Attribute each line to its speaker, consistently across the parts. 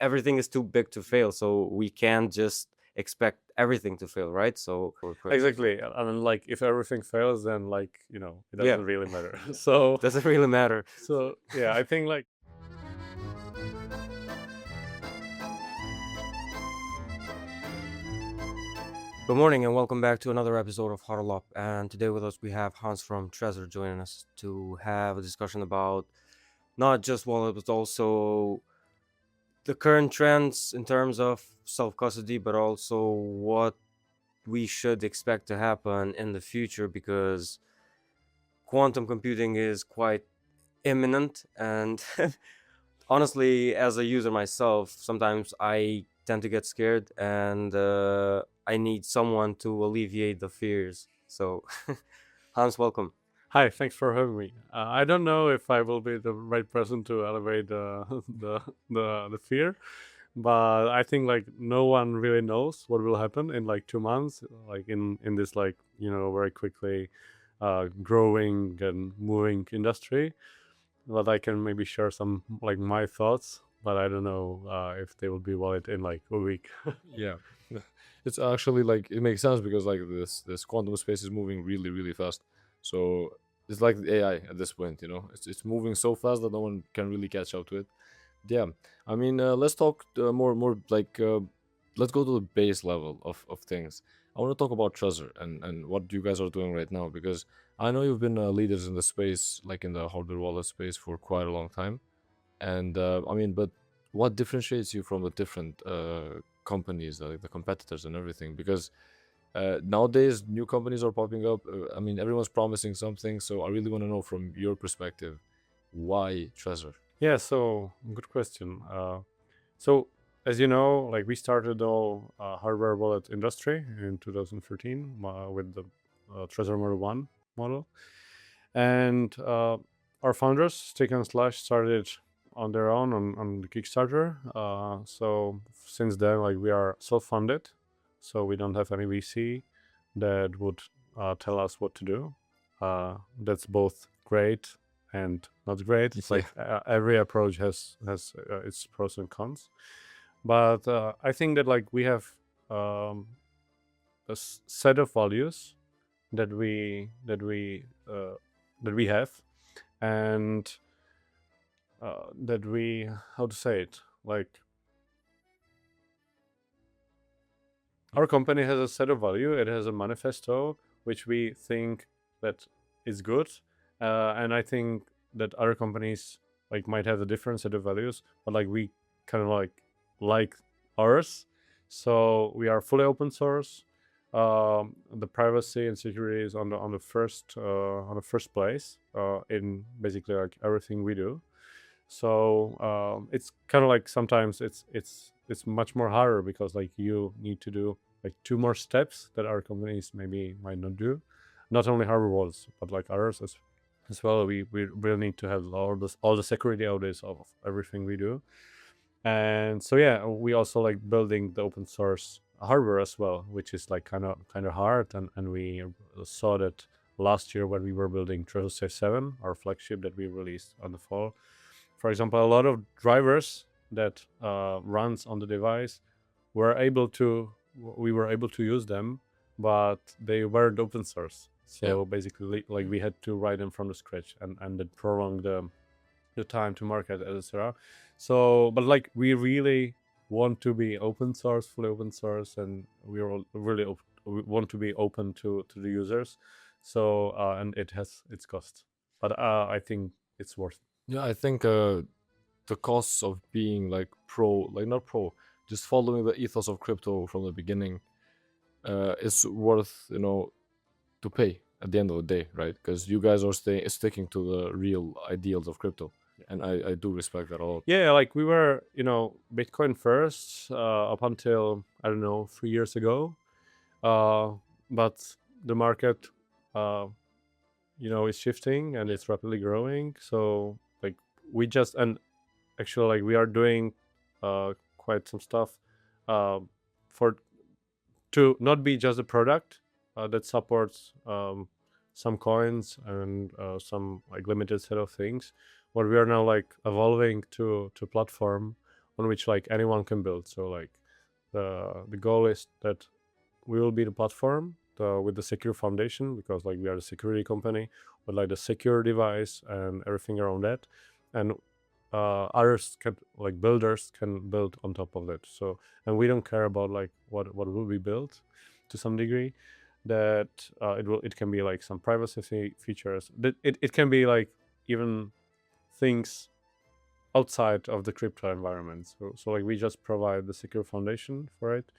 Speaker 1: everything is too big to fail, so we can't just expect everything to fail, right? So
Speaker 2: Exactly. And like if everything fails, then like, it
Speaker 1: Yeah.
Speaker 2: doesn't really matter. So
Speaker 1: doesn't really matter.
Speaker 2: yeah, I think like
Speaker 1: Good morning and welcome back to another episode of Hodl Up. And today with us we have Hans from Trezor joining us to have a discussion about not just wallet but also the current trends in terms of self-custody, but also what we should expect to happen in the future, because quantum computing is quite imminent. And honestly, as a user myself, sometimes I tend to get scared, and I need someone to alleviate the fears. So Hans, welcome.
Speaker 2: hi, thanks for having me. I don't know if I will be the right person to elevate the fear, but I think like no one really knows what will happen in like 2 months, like in this like very quickly growing and moving industry. But I can maybe share some like my thoughts, but I don't know if they will be valid in like a week.
Speaker 3: Yeah, it's actually like it makes sense because like this quantum space is moving really really fast. So it's like the AI at this point, it's moving so fast that no one can really catch up to it. Yeah, I mean, let's talk more like let's go to the base level of things. I want to talk about Trezor and what you guys are doing right now, because I know you've been leaders in the space, like in the hardware wallet space, for quite a long time. And I mean, but what differentiates you from the different companies, like the competitors and everything? Because nowadays new companies are popping up. I mean, everyone's promising something. So I really want to know from your perspective, why Trezor?
Speaker 2: Yeah, so good question. So as you know, like we started all hardware wallet industry in 2013 with the Trezor Model 1 model. And our founders, Stick and Slash, started on their own on the Kickstarter. So since then, like we are self-funded. So we don't have any VC that would tell us what to do. That's both great and not great. It's like every approach has its pros and cons. But I think that like we have a set of values that we have, and that we, how to say it, like our company has a set of value. It has a manifesto which we think that is good, and I think that other companies like might have a different set of values, but like we kind of like ours. So we are fully open source. The privacy and security is on the first place in basically like everything we do. So it's kind of like sometimes it's much more harder because like you need to do like 2 more steps that our companies maybe might not do. Not only hardware wallets, but like others as well. We really need to have all the security audits of everything we do. And so yeah, we also like building the open source hardware as well, which is like kind of hard. And we saw that last year when we were building Trezor 7, our flagship that we released on the fall. For example, a lot of drivers that runs on the device we were able to use them, but they weren't open source. So basically, like we had to write them from the scratch, and that prolonged the time to market, etc. So, but like we really want to be open source, fully open source, and we are really we want to be open to the users. So, and it has its cost, but I think it's worth it.
Speaker 3: Yeah, I think the costs of being like like not pro, just following the ethos of crypto from the beginning, is worth to pay at the end of the day, right? Because you guys are sticking to the real ideals of crypto, and I do respect that a lot.
Speaker 2: Yeah, like we were, Bitcoin first up until I don't know 3 years ago, but the market, is shifting and it's rapidly growing. So like we just and actually like we are doing quite some stuff for to not be just a product that supports some coins and some like limited set of things. But we are now like evolving to platform on which like anyone can build. So like the goal is that we will be the platform with the secure foundation, because like we are a security company with like the secure device and everything around that, and others can, like builders can build on top of that. So, and we don't care about like what will be built to some degree, that it can be like some privacy features, that it can be like even things outside of the crypto environment. So like we just provide the secure foundation for it.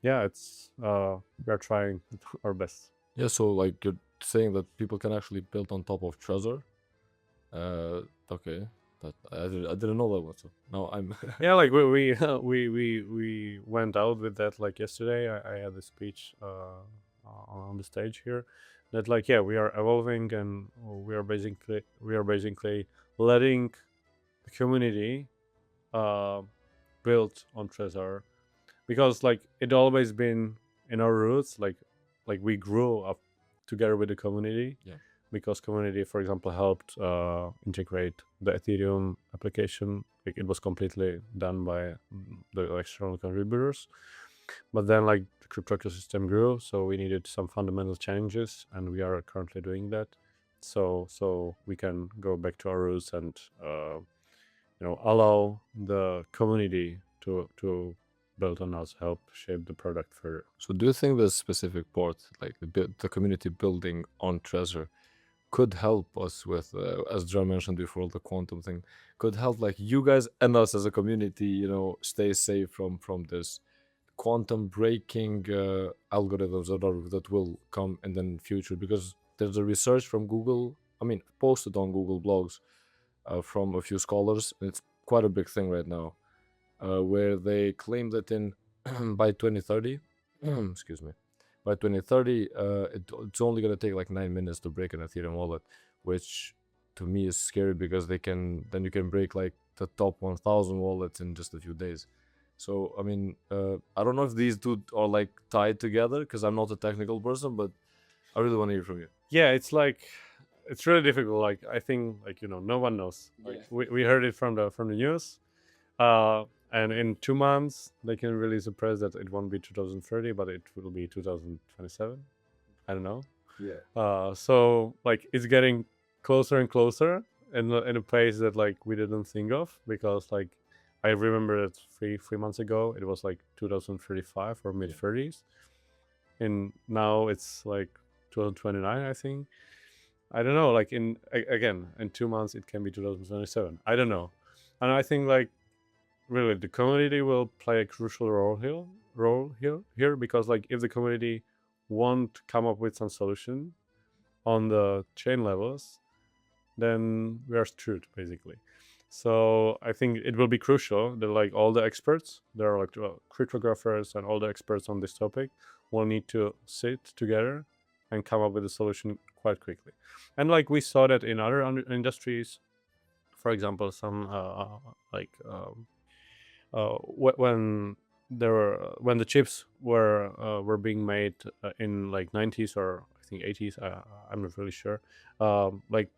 Speaker 2: Yeah, it's we are trying our best.
Speaker 3: Yeah, so like you're saying that people can actually build on top of Trezor. Okay, that I didn't know that one. So now I'm
Speaker 2: Yeah, like we went out with that like yesterday. I had a speech on the stage here, that like, yeah, we are evolving, and we are basically letting the community build on Trezor, because like it always been in our roots, like we grew up together with the community.
Speaker 3: Yeah.
Speaker 2: Because community, for example, helped integrate the Ethereum application. Like it was completely done by the external contributors. But then like the crypto ecosystem grew, so we needed some fundamental changes, and we are currently doing that. So we can go back to our roots and allow the community to build on us, help shape the product further.
Speaker 3: So do you think this specific part, like the community building on Trezor, could help us with, as John mentioned before, the quantum thing, could help like you guys and us as a community, stay safe from this quantum breaking algorithms that will come in the future? Because there's a research from Google, I mean, posted on Google blogs from a few scholars. It's quite a big thing right now, where they claim that in by 2030, excuse me, by 2030, it's only going to take like 9 minutes to break an Ethereum wallet, which to me is scary, because then you can break like the top 1,000 wallets in just a few days. So I mean, I don't know if these two are like tied together, because I'm not a technical person, but I really want to hear from you.
Speaker 2: Yeah, it's like, it's really difficult. Like I think, like no one knows. Like we heard it from the news, and in 2 months they can release a press that it won't be 2030, but it will be 2027. I don't know.
Speaker 3: Yeah.
Speaker 2: So like it's getting closer and closer in a pace that like we didn't think of, because like I remember that three months ago it was like 2035 or mid 30s, and now it's like 2029, I think. I don't know. Like again, in 2 months it can be 2027. I don't know, and I think like really the community will play a crucial role here, because like if the community won't come up with some solution on the chain levels, then we are screwed basically. So I think it will be crucial that like all the experts, there are like cryptographers and all the experts on this topic, will need to sit together and come up with a solution quite quickly. And like we saw that in other industries, for example, some when the chips were being made in like 90s or I think 80s, I'm not really sure. Like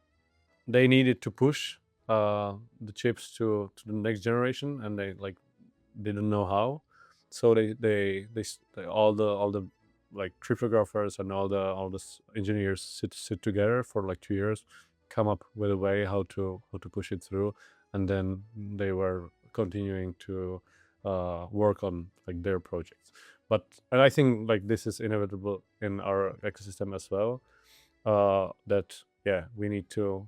Speaker 2: they needed to push the chips to the next generation, and they like didn't know how. So they all the like cryptographers and all the engineers sit together for like 2 years, come up with a way how to push it through, and then they were continuing to work on like their projects. And I think like this is inevitable in our ecosystem as well, that yeah, we need to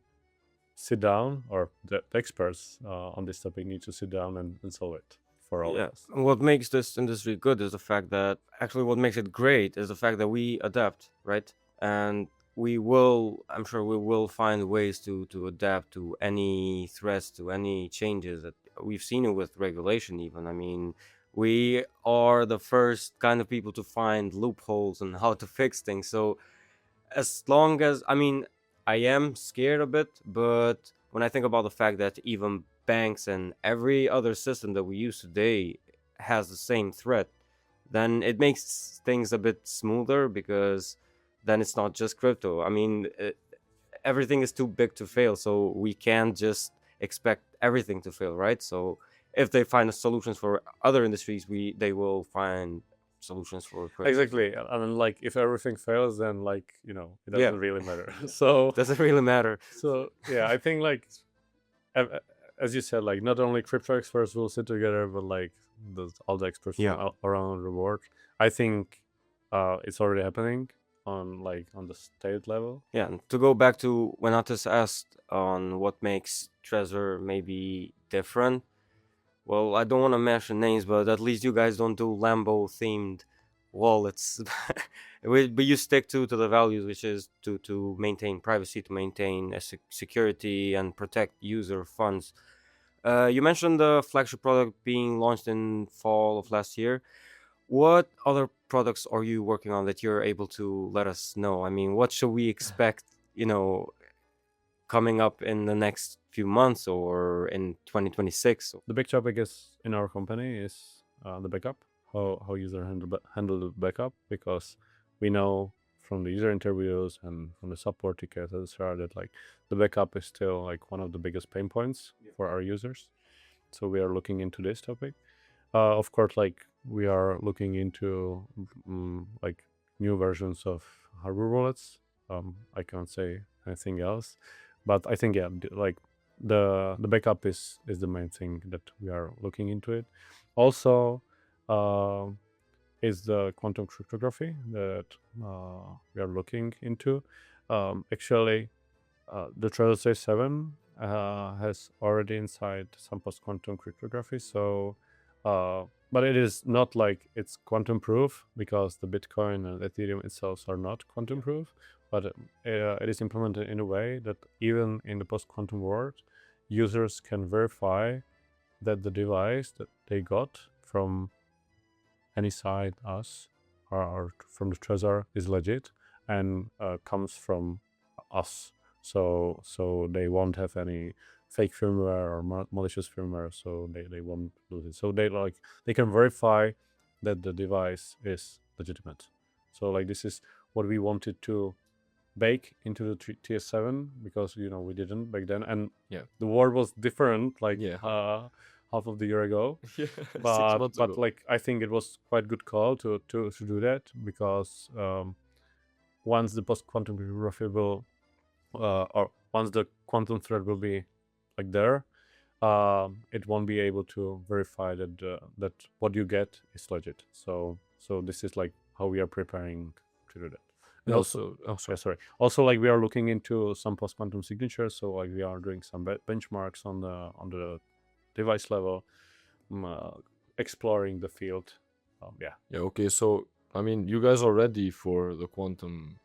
Speaker 2: sit down, or the experts on this topic need to sit down and solve it for all of us.
Speaker 1: And what makes this industry good is the fact that actually what makes it great is the fact that we adapt, right? And I'm sure we will find ways to adapt to any threats, to any changes. That we've seen it with regulation even. I mean, we are the first kind of people to find loopholes and how to fix things. So as long as, I mean, I am scared a bit, but when I think about the fact that even banks and every other system that we use today has the same threat, then it makes things a bit smoother, because then it's not just crypto. I mean, everything is too big to fail, so we can't just expect everything to fail, right? So if they find solutions for other industries, they will find solutions for crypto.
Speaker 2: Exactly. And then, like, if everything fails, then, like, it
Speaker 1: Yeah.
Speaker 2: doesn't really matter. So
Speaker 1: Doesn't really matter.
Speaker 2: yeah, I think, like, as you said, like, not only crypto experts will sit together, but like all the experts
Speaker 1: Yeah.
Speaker 2: from around the world. I think it's already happening on the state level.
Speaker 1: Yeah, and to go back to when Atis asked on what makes Trezor maybe different, well, I don't want to mention names, but at least you guys don't do Lambo themed wallets. But you stick to the values, which is to maintain privacy, to maintain security, and protect user funds. You mentioned the flagship product being launched in fall of last year. What other products are you working on that you're able to let us know? I mean, what should we expect, coming up in the next few months or in 2026?
Speaker 2: The big topic is in our company is the backup, how user handle the backup, because we know from the user interviews and from the support tickets, etc., that like the backup is still like one of the biggest pain points for our users. So we are looking into this topic. Of course, like we are looking into like new versions of hardware wallets. I can't say anything else, but I think like the backup is the main thing that we are looking into it. Also, is the quantum cryptography that we are looking into. Actually, the Trezor 7 has already inside some post-quantum cryptography, so but it is not like it's quantum proof, because the Bitcoin and Ethereum itself are not quantum proof, but it is implemented in a way that even in the post-quantum world, users can verify that the device that they got from any side, us, or from the Trezor, is legit and comes from us. So they won't have any fake firmware or malicious firmware, so they won't lose it. So they can verify that the device is legitimate. So like this is what we wanted to bake into the TS7, because we didn't back then, and
Speaker 3: Yeah.
Speaker 2: the world was different, like
Speaker 3: Yeah.
Speaker 2: half of the year ago.
Speaker 3: Yeah.
Speaker 2: But like I think it was quite good call to do that, because once the post quantum cryptography will or once the quantum thread will be like there, it won't be able to verify that that what you get is legit. So this is like how we are preparing to do that. And also, sorry. Also, like we are looking into some post quantum signatures. So like we are doing some benchmarks on the device level, exploring the field. Yeah.
Speaker 3: Okay, so I mean, you guys are ready for the quantum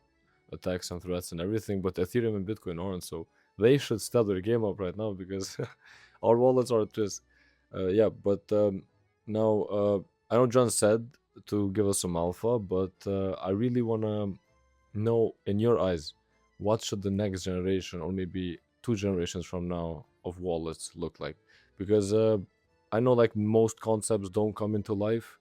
Speaker 3: attacks and threats and everything, but Ethereum and Bitcoin aren't, so they should step their game up right now, because our wallets are just yeah. But now I know John said to give us some alpha, but I really wanna know, in your eyes, what should the next generation, or maybe 2 generations from now, of wallets look like? Because I know like most concepts don't come into life,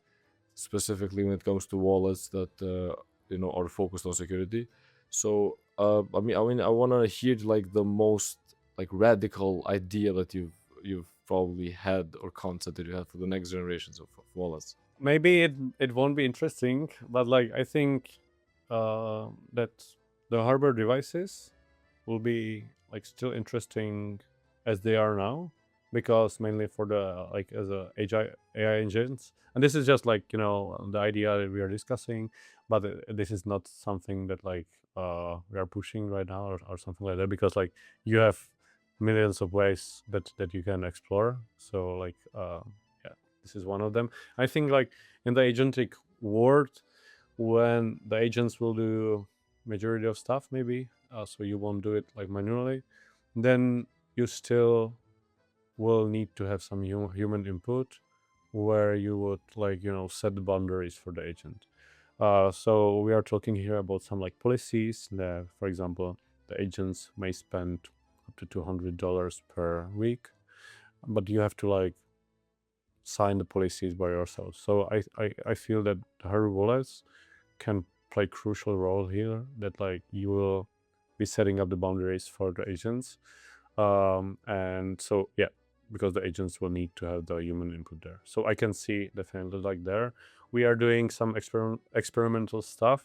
Speaker 3: specifically when it comes to wallets that are focused on security. So I mean I want to hear like the most like radical idea that you've probably had, or concept that you had for the next generations of wallets.
Speaker 2: Maybe it won't be interesting, but like I think that the hardware devices will be like still interesting as they are now, because mainly for the like as a AI engines, and this is just like the idea that we are discussing, but this is not something that like we are pushing right now, or something like that, because like you have millions of ways that you can explore. So like yeah, this is one of them. I think like in the agentic world, when the agents will do majority of stuff, maybe so you won't do it like manually, then you still will need to have some human input, where you would like set the boundaries for the agent. So we are talking here about some like policies that, for example, the agents may spend up to $200 per week, but you have to like sign the policies by yourself. So I feel that the hardware wallets can play crucial role here, that like you will be setting up the boundaries for the agents. And so yeah, because the agents will need to have the human input there. So I can see definitely like there. We are doing some experimental stuff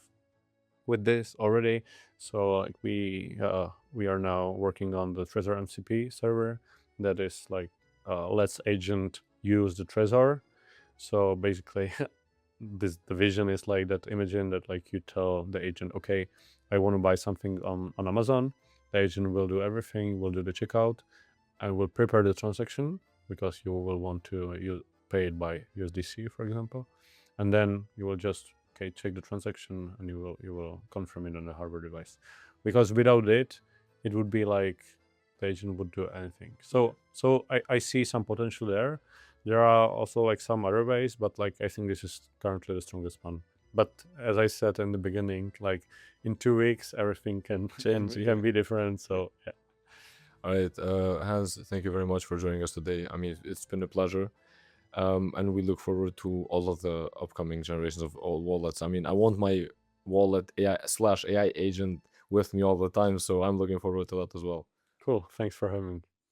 Speaker 2: with this already. So like we are now working on the Trezor MCP server that is like lets agent use the Trezor. So basically the vision is like that. Imagine that like you tell the agent, okay, I want to buy something on Amazon. The agent will do everything, will do the checkout, and will prepare the transaction because you will want to pay it by USDC, for example, and then you will just check the transaction and you will confirm it on the hardware device. Because without it would be like the agent would do anything. So I see some potential there. There are also like some other ways, but like I think this is currently the strongest one. But as I said in the beginning, like in 2 weeks everything can change, it can be different. So yeah.
Speaker 3: All right, Hans, thank you very much for joining us today. I mean, it's been a pleasure. And we look forward to all of the upcoming generations of all wallets. I mean, I want my wallet AI/AI agent with me all the time, so I'm looking forward to that as well.
Speaker 2: Cool. Thanks for having me.